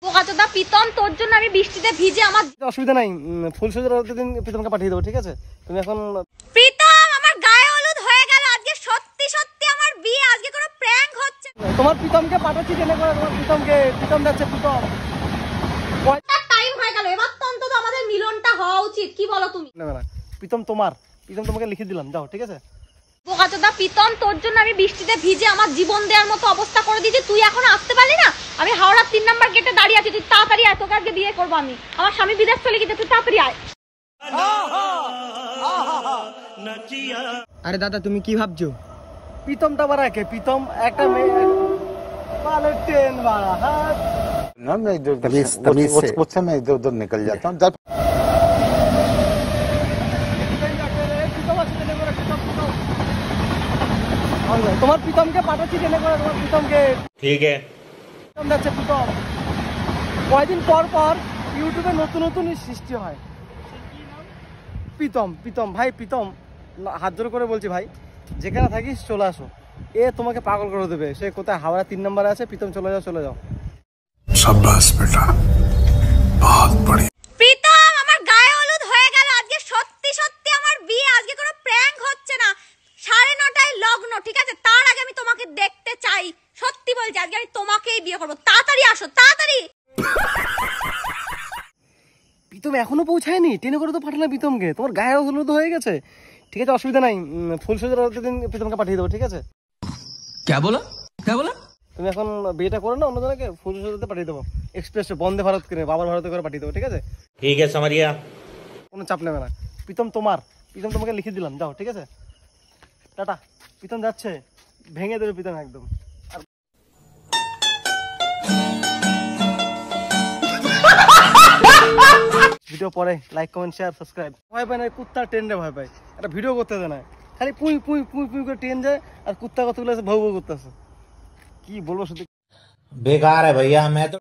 বোকাচোদা প্রীতম, তোর জন্য আমি বৃষ্টিতে ভিজে আমার অসুবিধা নাই, ফুল সজ্জার দিন প্রীতমকে পাঠিয়ে দেবো, ঠিক আছে? তুমি এখন প্রীতম, আমার গায়ে হলুদ হয়ে গেল আজকে, সত্যি সত্যি আমার বিয়ে, আজকে কোনো প্র্যাঙ্ক হচ্ছে। তোমার প্রীতমকে পাঠাচ্ছি ট্রেনে করে, তোমার প্রীতম যাচ্ছে। প্রীতম টাইম হয়ে গেল, এবার তো অন্তত আমাদের মিলনটা হওয়া উচিত, কি বলো তুমি? না প্রীতম তোমাকে লিখে দিলাম, যাও, ঠিক আছে? বোকাচোদা প্রীতম, তোর জন্য আমি বৃষ্টিতে ভিজে আমার জীবন দেওয়ার মতো অবস্থা করে দিয়েছি, তুই এখন আসতে পারলি না? আমি হাওড়া 3 নম্বর গেটে দাঁড়িয়ে আছি, তুই তাড়াতাড়ি আয়, তোকে আজকে বিয়ে করবো আমি। আমার স্বামী বিদেশ চলে গেছে, তুই তাড়াতাড়ি আয়। আরে দাদা তুমি কি ভাবছো? প্রীতমটা বাড়া কে? প্রীতম একটা মেয়ে वाले ट्रेन वाला हाथ ना, मैं इधर उससे मैं इधर उधर निकल जाता हूँ। তোমার প্রীতমকে পাঠাচ্ছি ট্রেনে করে, তোমার প্রীতমকে, ঠিক আছে? প্রীতম যাচ্ছে। প্রীতম কয়দিন পর পর ইউটিউবে নতুন নতুন সৃষ্টি হয়। প্রীতম ভাই, প্রীতম হাত জোর করে বলছি ভাই, যেখানে থাকিস চলে আসো, এ তোমাকে পাগল করে দেবে। সে কোথায়? হাওড়া 3 নম্বরে আছে। প্রীতম চলে যাও। शाबाश बेटा, बहुत बढ़िया। প্রীতম, আমার গায়ে হলুদ হয়ে গেল আজকে, সত্যি সত্যি আমার বিয়ে, আজকে কোনো প্র্যাঙ্ক হচ্ছে না। 9:30টায় লগ্ন, ঠিক আছে? তার আগে আমি তোমাকে দেখতে চাই, সত্যি বলছি, আজকে আমি তোমাকেই বিয়ে করবো। তাড়াতাড়ি আসো, তাড়াতাড়ি। প্রীতম এখনো পৌঁছায়নি, ট্রেনে করে তো পাঠালাম প্রীতমকে, তোমার গায়ে হলুদ হয়ে গেছে, ঠিক আছে? অসুবিধা নাই, ফুল সজ্জার দিন প্রীতমকে পাঠিয়ে দেবো, ঠিক আছে? क्या बोला? তুমি এখন বিয়েটা করে না, অন্যজনকে ফুল সজ্জাতে পাঠিয়ে দেবো, এক্সপ্রেসে, বন্দে ভারত করে, বাবার ভারতে করে পাঠিয়ে দেবো, ঠিক আছে? ठीक है, समझ गया। কোনো চাপ নেবে না। প্রীতম তোমাকে লিখে দিলাম, যাও, ঠিক আছে? টাটা। প্রীতম যাচ্ছে, ভেঙে দেবে প্রীতম একদম। ভিডিও পরে লাইক কমেন্ট শেয়ার সাবস্ক্রাইব। ভয় পায় না, কুত্তার ট্রেন্ডে ভয় পায়, একটা ভিডিও করতে দেয় না, খালি পুই করে ট্রেন যায়, আর কুত্তা কতগুলো আছে ভাউ করতেছে। কি বলবো শুধু बेकार है भैया, मैं तो